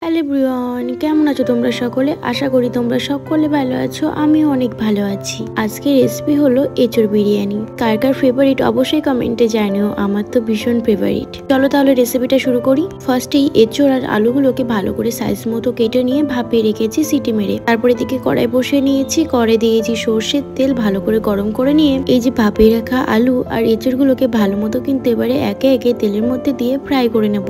Hello everyone, কেমন আছো তোমরা সকলে? আশা করি তোমরা সকলে ভালো আছো। আমিও অনেক ভালো আছি। আজকের রেসিপি হলো এঁচোড় বিরিয়ানি। কার কার ফেভারিট অবশ্যই কমেন্টে জানিও। আমার তো ভীষণ ফেভারিট। চলো তাহলে রেসিপিটা শুরু করি। ফার্স্টেই এঁচোড় আর আলুগুলোকে ভালো করে সাইজ মতো কেটে নিয়ে ভাপিয়ে রেখেছি সিটি মেরে। তারপরে দিকে কড়াই বসিয়ে নিয়েছি। কড়াই দিয়েছি সর্ষের তেল, ভালো করে গরম করে নিয়ে এই যে ভাপিয়ে রাখা আলু আর এঁচোড়গুলোকে ভালো মতো কিন্তু এবারে একে একে তেলের মধ্যে দিয়ে ফ্রাই করে নেব।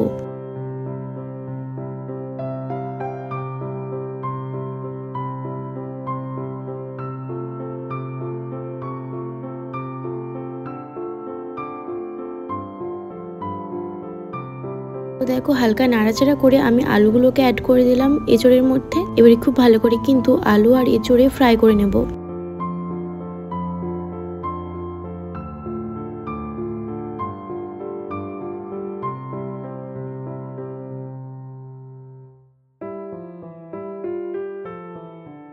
তো দেখো হালকা নাড়াচাড়া করে আমি আলুগুলোকে অ্যাড করে দিলাম এঁচোড়ের মধ্যে। এবারে খুব ভালো করে কিন্তু আলু আর এঁচোড়ে ফ্রাই করে নেব।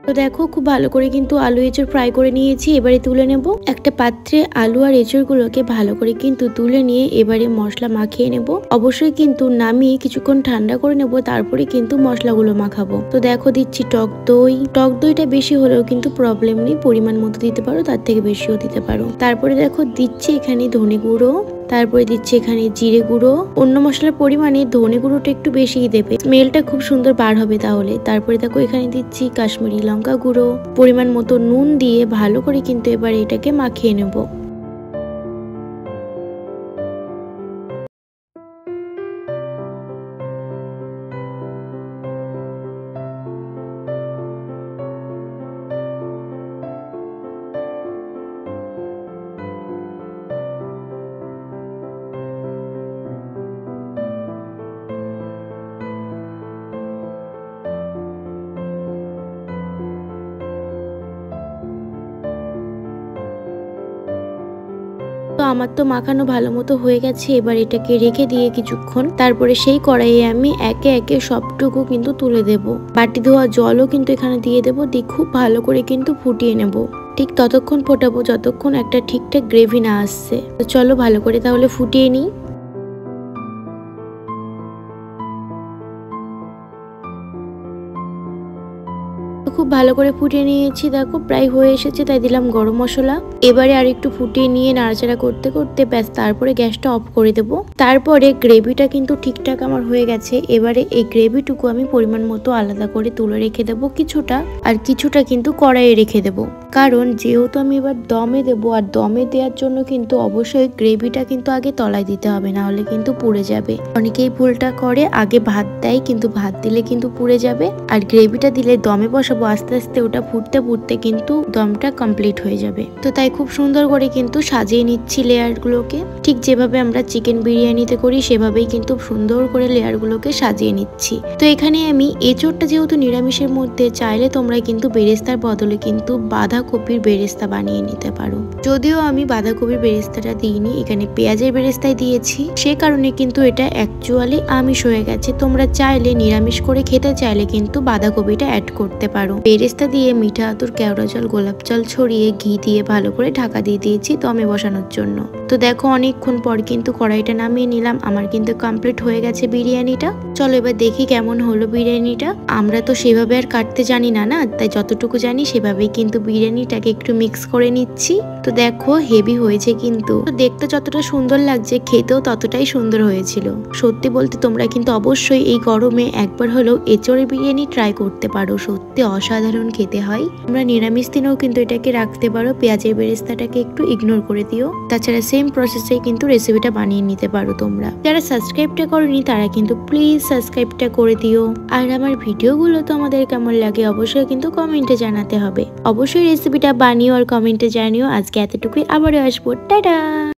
তো দেখো খুব ভালো করে কিন্তু আলু এঁচোড় ফ্রাই করে নিয়েছি। এবারে তুলে নেব। একটা পাত্রে আলু আর এঁচোড়গুলোকে ভালো করে কিন্তু তুলে নিয়ে এবারে মশলা মাখিয়ে নেব। অবশ্যই কিন্তু নামিয়ে কিছুক্ষণ ঠান্ডা করে নেব, তারপরে কিন্তু মশলাগুলো মাখাবো। তো দেখো দিচ্ছি টক দই। টক দইটা বেশি হলেও কিন্তু প্রবলেম নেই, পরিমাণ মতো দিতে পারো, তার থেকে বেশিও দিতে পারো। তারপরে দেখো দিচ্ছি এখানে ধনে গুঁড়ো, তারপরে দিচ্ছি এখানে জিরে গুঁড়ো। অন্য মশলার পরিমাণে ধনে গুঁড়োটা একটু বেশিই দেবে, স্মেলটা খুব সুন্দর বার হবে তাহলে। তারপরে দেখো এখানে দিচ্ছি কাশ্মীরি লঙ্কা গুঁড়ো, পরিমাণ মতো নুন দিয়ে ভালো করে কিন্তু এবার এটাকে মাখিয়ে নেব। তো আমার তো মাখানো ভালো মতো হয়ে গেছে। এবার এটাকে রেখে দিয়ে কিছুক্ষণ তারপরে সেই কড়াইয়ে আমি একে একে সবটুকু কিন্তু তুলে দেব। বাটি ধোয়া জলও কিন্তু এখানে দিয়ে দেবো, দিয়ে খুব ভালো করে কিন্তু ফুটিয়ে নেব। ঠিক ততক্ষণ ফোটাবো যতক্ষণ একটা ঠিকঠাক গ্রেভি না আসছে। তো চলো ভালো করে তাহলে ফুটিয়ে নিই। খুব ভালো করে ফুটিয়ে নিয়েছি। দেখো প্রায় হয়ে এসেছে, তাই দিলাম গরম মশলা। এবারে আর একটু ফুটিয়ে নিয়ে নাড়াচাড়া করতে করতে ব্যাস তারপরে গ্যাসটা অফ করে দেব। তারপরে গ্রেভিটা কিন্তু ঠিকঠাক আমার হয়ে গেছে। এবারে এই গ্রেভিটুকু আমি পরিমাণ মতো আলাদা করে তুলে রেখে দেবো কিছুটা, আর কিছুটা কিন্তু কড়াইয়ে রেখে দেবো। কারণ যেহেতু আমি এবার দমে দেবো, আর দমে দেওয়ার জন্য কিন্তু অবশ্যই গ্রেভিটা কিন্তু আগে তলায় দিতে হবে, না হলে কিন্তু পুড়ে যাবে। অনেকেই ভুলটা করে আগে ভাত দেয়, কিন্তু ভাত দিলে কিন্তু পুড়ে যাবে। আর গ্রেভিটা দিলে দমে বসাবো, আস্তে আস্তে ওটা ফুটতে ফুটতে কিন্তু দমটা কমপ্লিট হয়ে যাবে। তো তাই খুব সুন্দর করে কিন্তু সাজিয়ে নিচ্ছি লেয়ার গুলোকে, ঠিক যেভাবে আমরা চিকেন বিরিয়ানিতে করি সেভাবেই কিন্তু সুন্দর করে লেয়ার গুলোকে সাজিয়ে নিচ্ছি। তো এখানে আমি এঁচোড়টা যেহেতু নিরামিষের মধ্যে, চাইলে তোমরা কিন্তু বেরেস্তার বদলে কিন্তু বাঁধাকপির বেরেস্তা বানিয়ে নিতে পারো। যদিও আমি বাঁধাকপির বেরেস্তাটা দিইনি, এখানে পেঁয়াজের বেরেস্তাই দিয়েছি, সে কারণে কিন্তু এটা অ্যাকচুয়ালি আমিষ হয়ে গেছে। তোমরা চাইলে নিরামিষ করে খেতে চাইলে কিন্তু বাঁধাকপিটা অ্যাড করতে পারো। বেরেস্তা দিয়ে মিঠা আতর, কেওড়া জল, গোলাপ জল ছড়িয়ে ঘি দিয়ে ভালো করে ঢাকা দিয়ে দিয়েছি দমে বসানোর জন্য। তো দেখো অনেকক্ষণ পর কিন্তু কড়াইটা নামিয়ে নিলাম। আমার কিন্তু কমপ্লিট হয়ে গেছে বিরিয়ানিটা। চলো এবার দেখি কেমন হলো বিরিয়ানিটা। আমরা তো সেভাবে আর কাটতে জানি না, তাই যতটুকু জানি সেভাবেই কিন্তু বিরিয়ানিটাকে একটু মিক্স করে নিচ্ছি। তো দেখো হেভি হয়েছে, কিন্তু দেখতে যতটা সুন্দর লাগছে খেতেও ততটাই সুন্দর হয়েছিল। সত্যি বলতে তোমরা কিন্তু অবশ্যই এই গরমে একবার হলেও এঁচোড়ের বিরিয়ানি ট্রাই করতে পারো, সত্যি অসাধারণ খেতে হয়। তোমরা নিরামিষ দিনেও কিন্তু এটাকে রাখতে পারো, পেঁয়াজের বেরেস্তাটাকে একটু ইগনোর করে দিও। তাছাড়া সেম প্রসেসে কিন্তু রেসিপিটা বানিয়ে নিতে পারো তোমরা। যারা সাবস্ক্রাইবটা করোনি তারা কিন্তু প্লিজ সাবস্ক্রাইবটা করে দিও। আর আমার ভিডিওগুলো তোমাদের কেমন লাগে অবশ্যই কিন্তু কমেন্টে জানাতে হবে। অবশ্যই রেসিপিটা বানিও আর কমেন্টে জানিও। আজকে এতটুকুই, আবারও আসবো। টাটা।